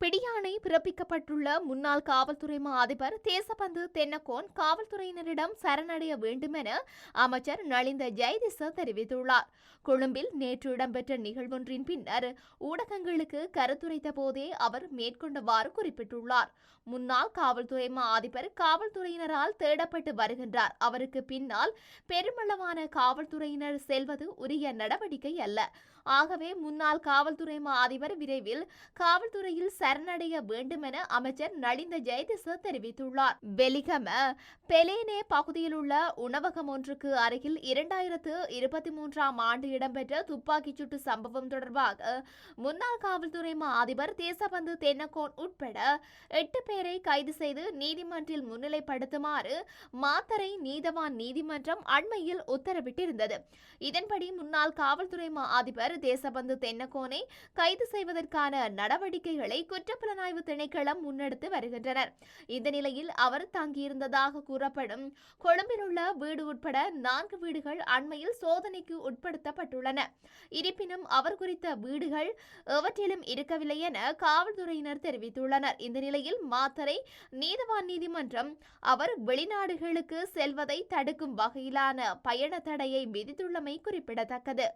பிடியாணை பிறப்பிக்கப்பட்டுள்ள முன்னாள் காவல்துறை மா அதிபர் தேசபந்து தென்னகோன் காவல்துறையினரிடம் சரணடைய வேண்டும் என அமைச்சர் நலிந்த ஜெயதிச தெரிவித்துள்ளார். கொழும்பில் நேற்று இடம்பெற்ற நிகழ்வொன்றின் பின்னர் ஊடகங்களுக்கு கருத்துரைத்த போதே அவர் மேற்கொண்டவாறு குறிப்பிட்டுள்ளார். முன்னாள் காவல்துறை மா அதிபர் காவல்துறையினரால் தேடப்பட்டு வருகின்றார். அவருக்கு பின்னால் பெருமளவான காவல்துறையினர் செல்வது உரிய நடவடிக்கை அல்ல. ஆகவே முன்னாள் காவல்துறை மா அதிபர் விரைவில் காவல்துறையில் சரணடைய வேண்டும் என அமைச்சர் நலிந்த ஜெயதிச தெரிவித்துள்ளார். வெலிகம பெலேனே பகுதியில் உள்ள உணவகம் ஒன்றுக்கு அருகில் 2023ஆம் ஆண்டு இடம்பெற்ற துப்பாக்கிச் சூட்டு சம்பவம் தொடர்பாக முன்னாள் காவல்துறை மா அதிபர் தேசபந்து தென்னகோன் உட்பட 8 பேரை கைது செய்து நீதிமன்றில் முன்னிலைப்படுத்துமாறு மாத்தறை நீதவான் நீதிமன்றம் அண்மையில் உத்தரவிட்டிருந்தது. இதன்படி முன்னாள் காவல்துறை மா அதிபர் தேசபந்து தென்னகோனை கைது செய்வதற்கான நடவடிக்கைகளை குற்றப்புலனாய்வு திணைக்களம் முன்னெடுத்து வருகின்றனர். இந்த நிலையில் அவர் தங்கியிருந்ததாக கூறப்படும் கொழும்பில் உள்ள வீடு உட்பட 4 வீடுகள் அண்மையில் சோதனைக்கு உட்படுத்தப்பட்டுள்ளன. இருப்பினும் அவர் குறித்த வீடுகள் எவற்றிலும் இருக்கவில்லை என காவல்துறையினர் தெரிவித்துள்ளனர். இந்த நிலையில் மாத்தறை நீதவான் நீதிமன்றம் அவர் வெளிநாடுகளுக்கு செல்வதை தடுக்கும் வகையிலான பயண தடையை விதித்துள்ளமை குறிப்பிடத்தக்கது.